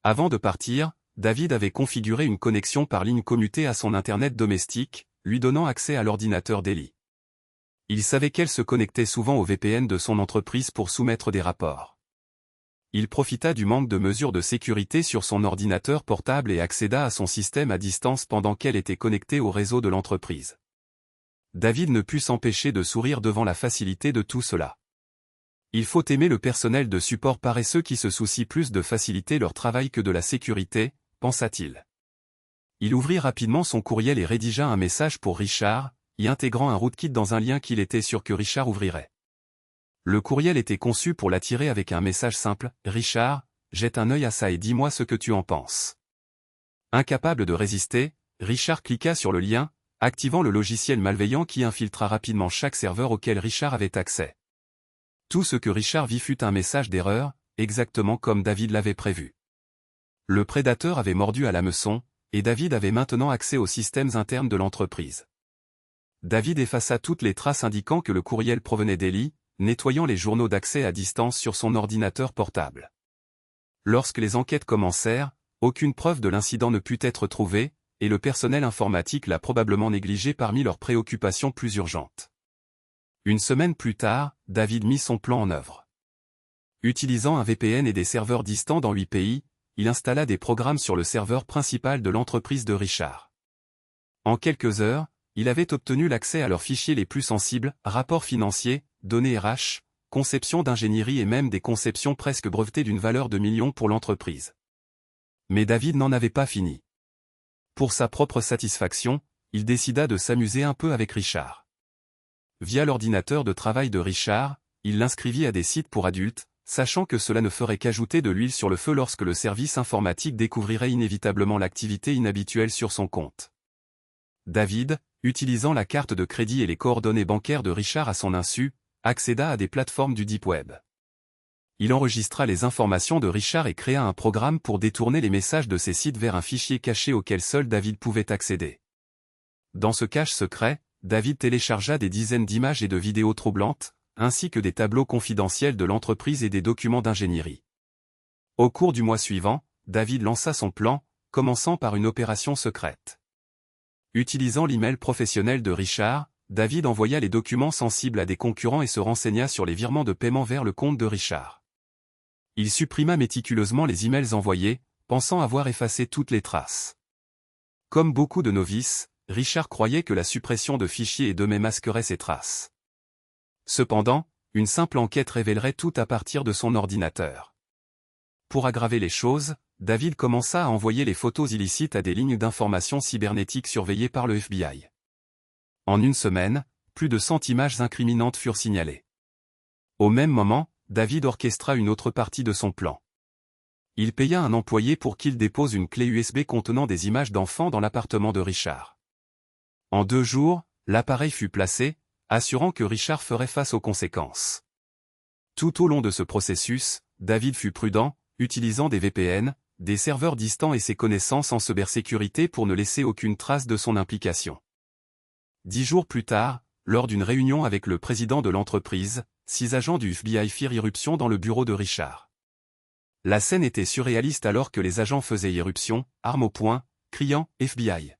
Avant de partir, David avait configuré une connexion par ligne commutée à son Internet domestique, lui donnant accès à l'ordinateur d'Ellie. Il savait qu'elle se connectait souvent au VPN de son entreprise pour soumettre des rapports. Il profita du manque de mesures de sécurité sur son ordinateur portable et accéda à son système à distance pendant qu'elle était connectée au réseau de l'entreprise. David ne put s'empêcher de sourire devant la facilité de tout cela. Il faut aimer le personnel de support paresseux qui se soucie plus de faciliter leur travail que de la sécurité, pensa-t-il. Il ouvrit rapidement son courriel et rédigea un message pour Richard, y intégrant un rootkit dans un lien qu'il était sûr que Richard ouvrirait. Le courriel était conçu pour l'attirer avec un message simple, « Richard, jette un œil à ça et dis-moi ce que tu en penses. » Incapable de résister, Richard cliqua sur le lien, activant le logiciel malveillant qui infiltra rapidement chaque serveur auquel Richard avait accès. Tout ce que Richard vit fut un message d'erreur, exactement comme David l'avait prévu. Le prédateur avait mordu à l'hameçon, et David avait maintenant accès aux systèmes internes de l'entreprise. David effaça toutes les traces indiquant que le courriel provenait d'Ellie, nettoyant les journaux d'accès à distance sur son ordinateur portable. Lorsque les enquêtes commencèrent, aucune preuve de l'incident ne put être trouvée, et le personnel informatique l'a probablement négligé parmi leurs préoccupations plus urgentes. Une semaine plus tard, David mit son plan en œuvre. Utilisant un VPN et des serveurs distants dans 8 pays, il installa des programmes sur le serveur principal de l'entreprise de Richard. En quelques heures, il avait obtenu l'accès à leurs fichiers les plus sensibles, rapports financiers, données RH, conception d'ingénierie et même des conceptions presque brevetées d'une valeur de millions pour l'entreprise. Mais David n'en avait pas fini. Pour sa propre satisfaction, il décida de s'amuser un peu avec Richard. Via l'ordinateur de travail de Richard, il l'inscrivit à des sites pour adultes, sachant que cela ne ferait qu'ajouter de l'huile sur le feu lorsque le service informatique découvrirait inévitablement l'activité inhabituelle sur son compte. David, utilisant la carte de crédit et les coordonnées bancaires de Richard à son insu, accéda à des plateformes du Deep Web. Il enregistra les informations de Richard et créa un programme pour détourner les messages de ces sites vers un fichier caché auquel seul David pouvait accéder. Dans ce cache secret, David téléchargea des dizaines d'images et de vidéos troublantes, ainsi que des tableaux confidentiels de l'entreprise et des documents d'ingénierie. Au cours du mois suivant, David lança son plan, commençant par une opération secrète. Utilisant l'email professionnel de Richard, David envoya les documents sensibles à des concurrents et se renseigna sur les virements de paiement vers le compte de Richard. Il supprima méticuleusement les emails envoyés, pensant avoir effacé toutes les traces. Comme beaucoup de novices, Richard croyait que la suppression de fichiers et données masquerait ses traces. Cependant, une simple enquête révélerait tout à partir de son ordinateur. Pour aggraver les choses, David commença à envoyer les photos illicites à des lignes d'information cybernétiques surveillées par le FBI. En une semaine, plus de 100 images incriminantes furent signalées. Au même moment, David orchestra une autre partie de son plan. Il paya un employé pour qu'il dépose une clé USB contenant des images d'enfants dans l'appartement de Richard. En 2 jours, l'appareil fut placé, assurant que Richard ferait face aux conséquences. Tout au long de ce processus, David fut prudent, utilisant des VPN, des serveurs distants et ses connaissances en cybersécurité pour ne laisser aucune trace de son implication. 10 jours plus tard, lors d'une réunion avec le président de l'entreprise, 6 agents du FBI firent irruption dans le bureau de Richard. La scène était surréaliste alors que les agents faisaient irruption, armes au poing, criant « FBI ».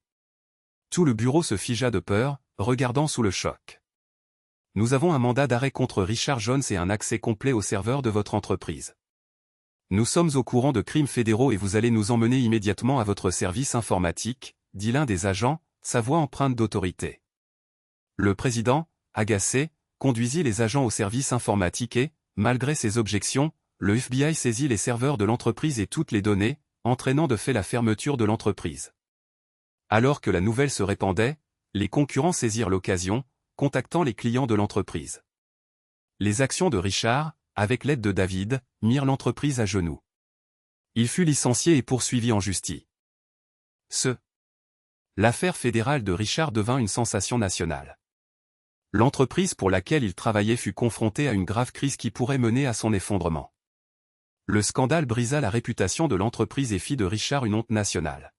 Tout le bureau se figea de peur, regardant sous le choc. « Nous avons un mandat d'arrêt contre Richard Jones et un accès complet au serveur de votre entreprise. Nous sommes au courant de crimes fédéraux et vous allez nous emmener immédiatement à votre service informatique, » dit l'un des agents, sa voix empreinte d'autorité. Le président, agacé, conduisit les agents au service informatique et, malgré ses objections, le FBI saisit les serveurs de l'entreprise et toutes les données, entraînant de fait la fermeture de l'entreprise. Alors que la nouvelle se répandait, les concurrents saisirent l'occasion, contactant les clients de l'entreprise. Les actions de Richard, avec l'aide de David, mirent l'entreprise à genoux. Il fut licencié et poursuivi en justice. L'affaire fédérale de Richard devint une sensation nationale. L'entreprise pour laquelle il travaillait fut confrontée à une grave crise qui pourrait mener à son effondrement. Le scandale brisa la réputation de l'entreprise et fit de Richard une honte nationale.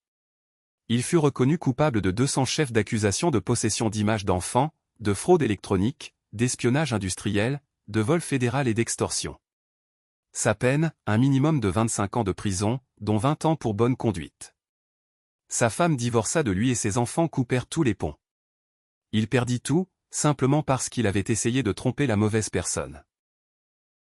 Il fut reconnu coupable de 200 chefs d'accusation de possession d'images d'enfants, de fraude électronique, d'espionnage industriel, de vol fédéral et d'extorsion. Sa peine, un minimum de 25 ans de prison, dont 20 ans pour bonne conduite. Sa femme divorça de lui et ses enfants coupèrent tous les ponts. Il perdit tout, simplement parce qu'il avait essayé de tromper la mauvaise personne.